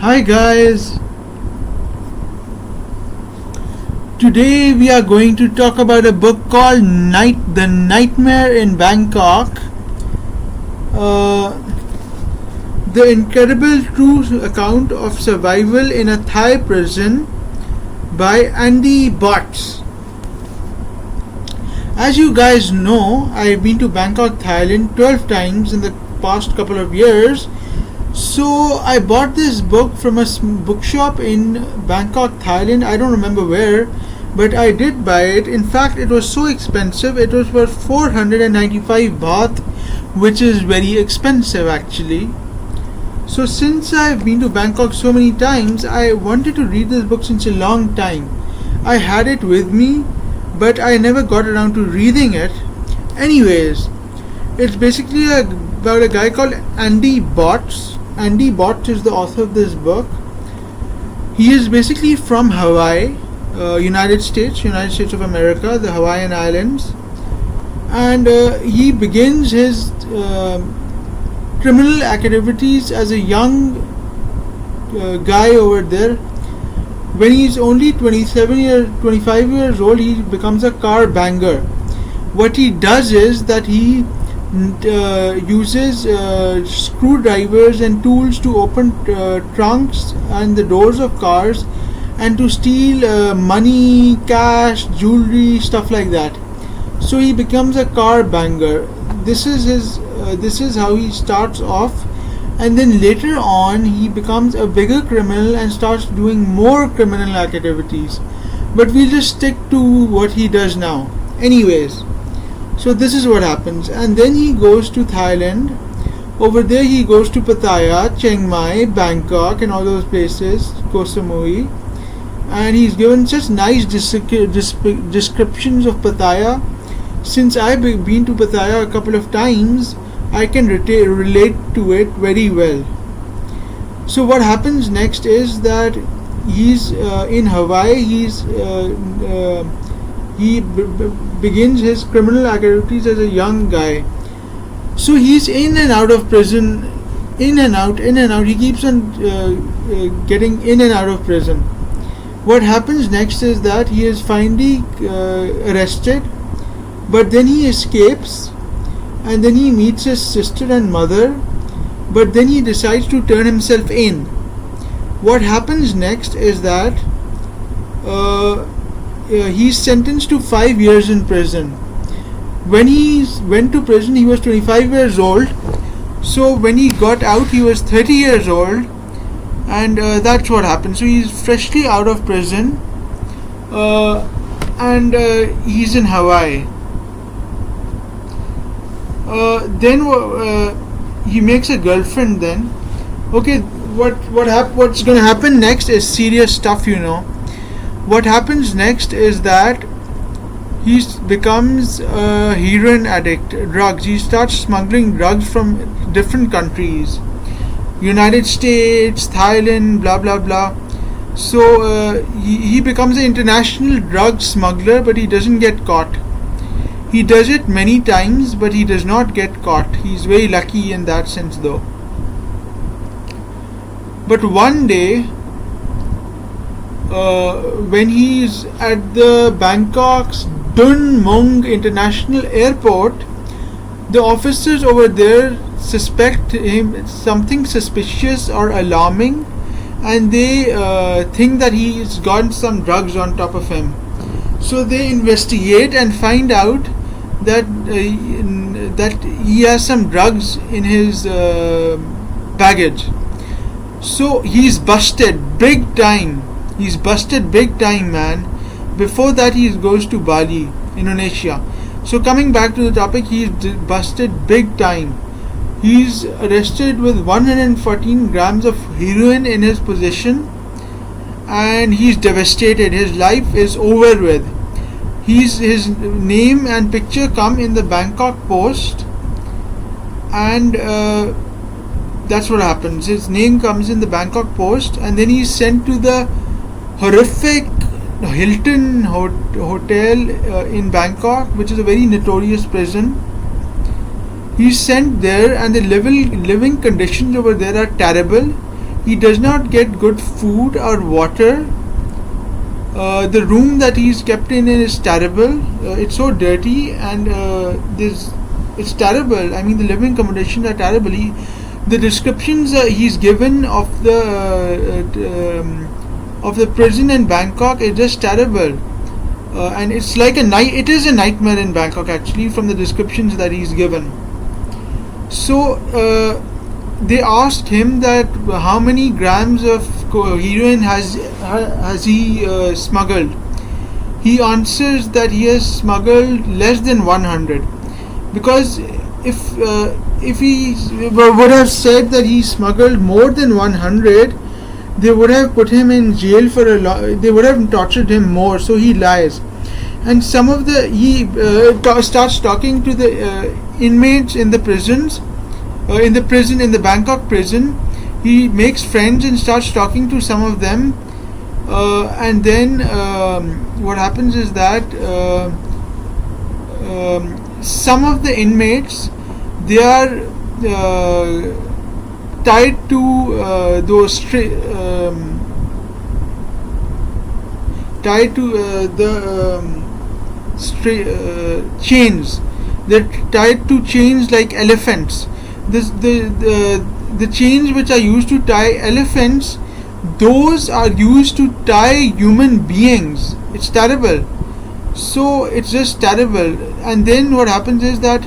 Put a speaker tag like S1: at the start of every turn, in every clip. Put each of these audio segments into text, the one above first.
S1: Hi guys, today we are going to talk about a book called The Nightmare in Bangkok. Uh, the incredible true account of survival in a Thai prison by Andy Botts. As you guys know, I've been to Bangkok, Thailand 12 times in the past couple of years. So I bought this book from a bookshop in Bangkok, Thailand. I don't remember where, but I did buy it. In fact, it was so expensive. It was worth 495 baht, which is very expensive actually. So since I've been to Bangkok so many times, I wanted to read this book since a long time. I had it with me, but I never got around to reading it. Anyways, it's basically about a guy called Andy Botts. Andy Botts is the author of this book. He is basically from Hawaii, United States of America, the Hawaiian Islands, and he begins his criminal activities as a young guy over there. When he's only 25 years old, he becomes a car banger. What he does is that he uses screwdrivers and tools to open trunks and the doors of cars and to steal money, cash, jewelry, stuff like that. So he becomes a car banger. This is how he starts off, and then later on he becomes a bigger criminal and starts doing more criminal activities. But we'll just stick to what he does now. Anyways, so this is what happens, and then he goes to Thailand. Over there he goes to Pattaya, Chiang Mai, Bangkok and all those places, Koh Samui, and he's given such nice descriptions of Pattaya. Since I've been to Pattaya a couple of times, I can relate to it very well. So what happens next is that he's in Hawaii. He begins his criminal activities as a young guy. So he's in and out of prison, in and out. He keeps on getting in and out of prison. What happens next is that he is finally arrested, but then he escapes, and then he meets his sister and mother, but then he decides to turn himself in. What happens next is that he's sentenced to 5 years in prison. When he went to prison, he was 25 years old. So when he got out, he was 30 years old, and that's what happened. So he's freshly out of prison, and he's in Hawaii. Then he makes a girlfriend. Then, okay, what's going to happen next is serious stuff, What happens next is that he becomes a heroin addict, drugs. He starts smuggling drugs from different countries, United States, Thailand, blah blah blah. So he becomes an international drug smuggler, but he doesn't get caught. He does it many times, but he does not get caught. He's very lucky in that sense, though. But one day, when he's at the Bangkok's Dun Mung International Airport, the officers over there suspect him something suspicious or alarming, and they think that he's got some drugs on top of him. So they investigate and find out that he has some drugs in his baggage. So he's busted big time. He's busted big time, man. Before that, he goes to Bali, Indonesia. So coming back to the topic, he's busted big time. He's arrested with 114 grams of heroin in his possession, and he's devastated. His life is over with. His name and picture come in the Bangkok Post, and that's what happens. His name comes in the Bangkok Post, and then he's sent to the horrific Hilton Hotel in Bangkok, which is a very notorious prison. He's sent there, and the living conditions over there are terrible. He does not get good food or water. The room that he's kept in is terrible. It's so dirty, and it's terrible. I mean, the living accommodations are terrible. The descriptions he's given of the prison in Bangkok is just terrible. And it's like it is a nightmare in Bangkok, actually, from the descriptions that he's given. So they asked him that how many grams of heroin has he smuggled. He answers that he has smuggled less than 100, because if he would have said that he smuggled more than 100, they would have put him in jail for they would have tortured him more. So he lies. And he starts talking to the inmates in the prisons, in the Bangkok prison. He makes friends and starts talking to some of them, and then what happens is that some of the inmates, they are tied to those chains. They're tied to chains like elephants. The chains which are used to tie elephants, those are used to tie human beings. It's terrible. So it's just terrible. And then what happens is that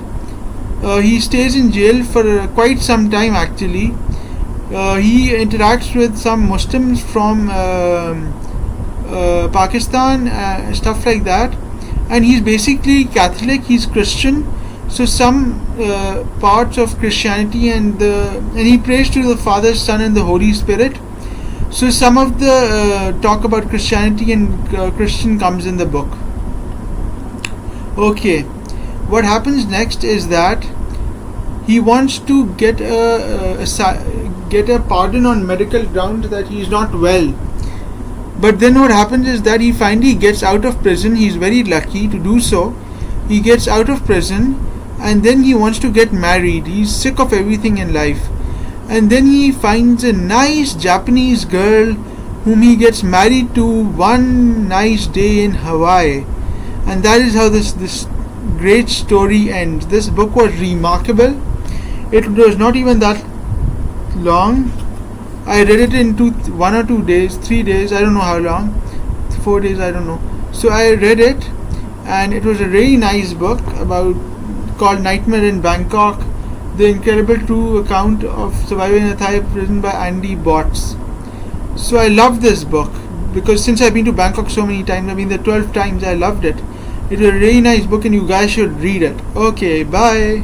S1: he stays in jail for quite some time, actually. He interacts with some Muslims from Pakistan, stuff like that. And he's basically Catholic, he's Christian. So some parts of Christianity, and he prays to the Father, Son and the Holy Spirit. So some of the talk about Christianity and Christian comes in the book. Okay, what happens next is that he wants to get a pardon on medical grounds that he is not well. But then what happens is that he finally gets out of prison. He's very lucky to do so. He gets out of prison, and then he wants to get married. He's sick of everything in life. And then he finds a nice Japanese girl whom he gets married to one nice day in Hawaii. And that is how this great story ends. This book was remarkable. It was not even that long. I read it in 1 or 2 days, 3 days, I don't know how long, 4 days, I don't know. So I read it, and it was a really nice book called Nightmare in Bangkok, the incredible true account of surviving a Thai prison by Andy Botts. So I loved this book, because since I've been to Bangkok so many times, I've been there 12 times, I loved it. It was a really nice book, and you guys should read it. Okay, bye.